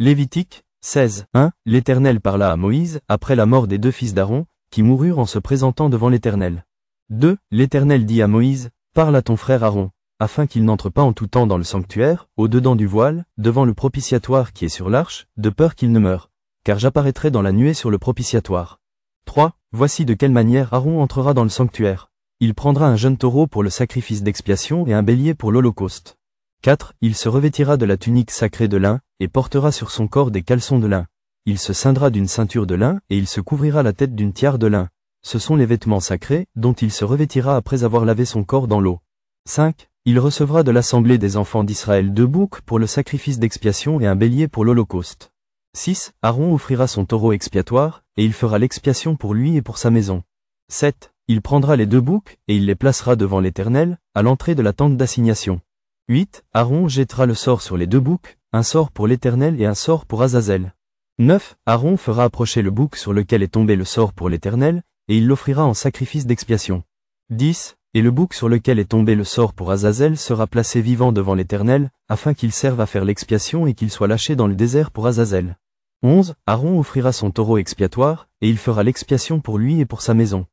Lévitique 16. 1. L'Éternel parla à Moïse, après la mort des 2 fils d'Aaron, qui moururent en se présentant devant l'Éternel. 2. L'Éternel dit à Moïse, parle à ton frère Aaron, afin qu'il n'entre pas en tout temps dans le sanctuaire, au-dedans du voile, devant le propitiatoire qui est sur l'arche, de peur qu'il ne meure. Car j'apparaîtrai dans la nuée sur le propitiatoire. 3. Voici de quelle manière Aaron entrera dans le sanctuaire. Il prendra un jeune taureau pour le sacrifice d'expiation et un bélier pour l'holocauste. 4. Il se revêtira de la tunique sacrée de lin, et portera sur son corps des caleçons de lin. Il se ceindra d'une ceinture de lin, et il se couvrira la tête d'une tiare de lin. Ce sont les vêtements sacrés, dont il se revêtira après avoir lavé son corps dans l'eau. 5. Il recevra de l'assemblée des enfants d'Israël 2 boucs pour le sacrifice d'expiation et un bélier pour l'holocauste. 6. Aaron offrira son taureau expiatoire, et il fera l'expiation pour lui et pour sa maison. 7. Il prendra les 2 boucs, et il les placera devant l'Éternel, à l'entrée de la tente d'assignation. 8. Aaron jettera le sort sur les 2 boucs, un sort pour l'Éternel et un sort pour Azazel. 9. Aaron fera approcher le bouc sur lequel est tombé le sort pour l'Éternel, et il l'offrira en sacrifice d'expiation. 10. Et le bouc sur lequel est tombé le sort pour Azazel sera placé vivant devant l'Éternel, afin qu'il serve à faire l'expiation et qu'il soit lâché dans le désert pour Azazel. 11. Aaron offrira son taureau expiatoire, et il fera l'expiation pour lui et pour sa maison.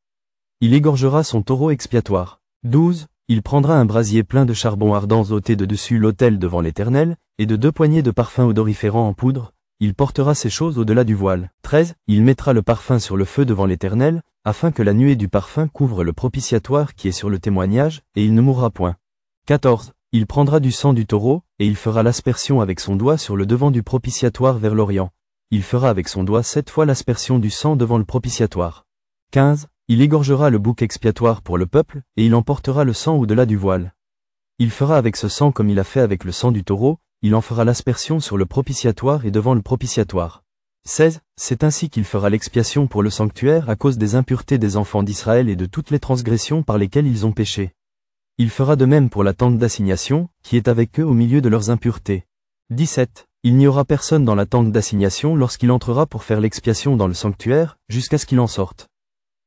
Il égorgera son taureau expiatoire. 12. Il prendra un brasier plein de charbon ardent ôté de dessus l'autel devant l'Éternel, et de 2 poignées de parfum odoriférant en poudre. Il portera ces choses au-delà du voile. 13. Il mettra le parfum sur le feu devant l'Éternel, afin que la nuée du parfum couvre le propitiatoire qui est sur le témoignage, et il ne mourra point. 14. Il prendra du sang du taureau, et il fera l'aspersion avec son doigt sur le devant du propitiatoire vers l'Orient. Il fera avec son doigt 7 fois l'aspersion du sang devant le propitiatoire. 15. Il égorgera le bouc expiatoire pour le peuple, et il emportera le sang au-delà du voile. Il fera avec ce sang comme il a fait avec le sang du taureau, il en fera l'aspersion sur le propitiatoire et devant le propitiatoire. 16. C'est ainsi qu'il fera l'expiation pour le sanctuaire à cause des impuretés des enfants d'Israël et de toutes les transgressions par lesquelles ils ont péché. Il fera de même pour la tente d'assignation, qui est avec eux au milieu de leurs impuretés. 17. Il n'y aura personne dans la tente d'assignation lorsqu'il entrera pour faire l'expiation dans le sanctuaire, jusqu'à ce qu'il en sorte.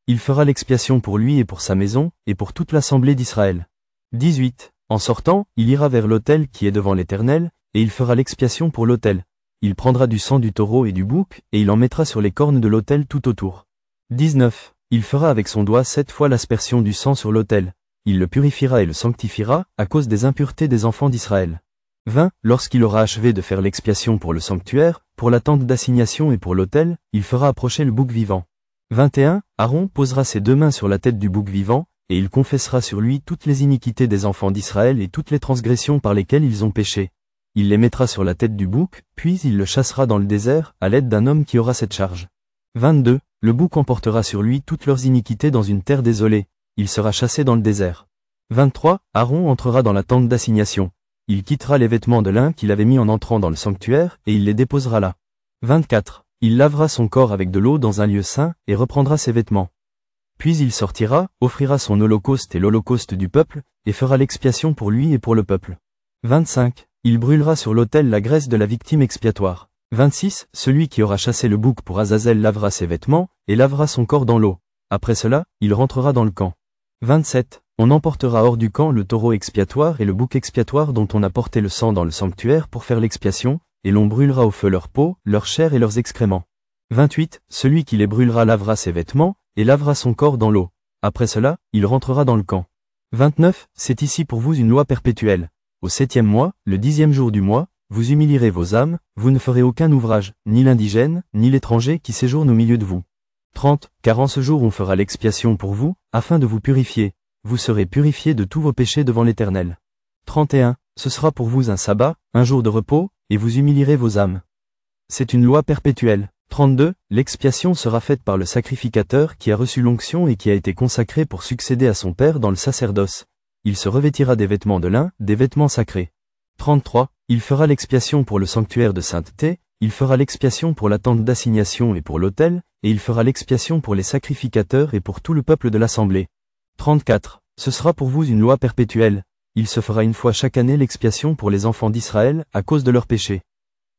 Il fera l'expiation pour lui et pour sa maison, et pour toute l'assemblée d'Israël. 18. En sortant, il ira vers l'autel qui est devant l'Éternel, et il fera l'expiation pour l'autel. Il prendra du sang du taureau et du bouc, et il en mettra sur les cornes de l'autel tout autour. 19. Il fera avec son doigt 7 fois l'aspersion du sang sur l'autel. Il le purifiera et le sanctifiera, à cause des impuretés des enfants d'Israël. 20. Lorsqu'il aura achevé de faire l'expiation pour le sanctuaire, pour la tente d'assignation et pour l'autel, il fera approcher le bouc vivant. 21. Aaron posera ses 2 mains sur la tête du bouc vivant, et il confessera sur lui toutes les iniquités des enfants d'Israël et toutes les transgressions par lesquelles ils ont péché. Il les mettra sur la tête du bouc, puis il le chassera dans le désert, à l'aide d'un homme qui aura cette charge. 22. Le bouc emportera sur lui toutes leurs iniquités dans une terre désolée. Il sera chassé dans le désert. 23. Aaron entrera dans la tente d'assignation. Il quittera les vêtements de lin qu'il avait mis en entrant dans le sanctuaire, et il les déposera là. 24. Il lavera son corps avec de l'eau dans un lieu saint, et reprendra ses vêtements. Puis il sortira, offrira son holocauste et l'holocauste du peuple, et fera l'expiation pour lui et pour le peuple. 25. Il brûlera sur l'autel la graisse de la victime expiatoire. 26. Celui qui aura chassé le bouc pour Azazel lavera ses vêtements, et lavera son corps dans l'eau. Après cela, il rentrera dans le camp. 27. On emportera hors du camp le taureau expiatoire et le bouc expiatoire dont on a porté le sang dans le sanctuaire pour faire l'expiation, et l'on brûlera au feu leur peau, leur chair et leurs excréments. 28. Celui qui les brûlera lavera ses vêtements, et lavera son corps dans l'eau. Après cela, il rentrera dans le camp. 29. C'est ici pour vous une loi perpétuelle. Au 7e mois, le 10e jour du mois, vous humilierez vos âmes, vous ne ferez aucun ouvrage, ni l'indigène, ni l'étranger qui séjourne au milieu de vous. 30. Car en ce jour on fera l'expiation pour vous, afin de vous purifier. Vous serez purifiés de tous vos péchés devant l'Éternel. 31. Ce sera pour vous un sabbat, un jour de repos, et vous humilierez vos âmes. C'est une loi perpétuelle. 32. L'expiation sera faite par le sacrificateur qui a reçu l'onction et qui a été consacré pour succéder à son père dans le sacerdoce. Il se revêtira des vêtements de lin, des vêtements sacrés. 33. Il fera l'expiation pour le sanctuaire de sainteté, il fera l'expiation pour la tente d'assignation et pour l'autel, et il fera l'expiation pour les sacrificateurs et pour tout le peuple de l'assemblée. 34. Ce sera pour vous une loi perpétuelle. Il se fera une fois chaque année l'expiation pour les enfants d'Israël, à cause de leurs péchés.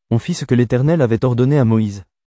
On fit ce que l'Éternel avait ordonné à Moïse.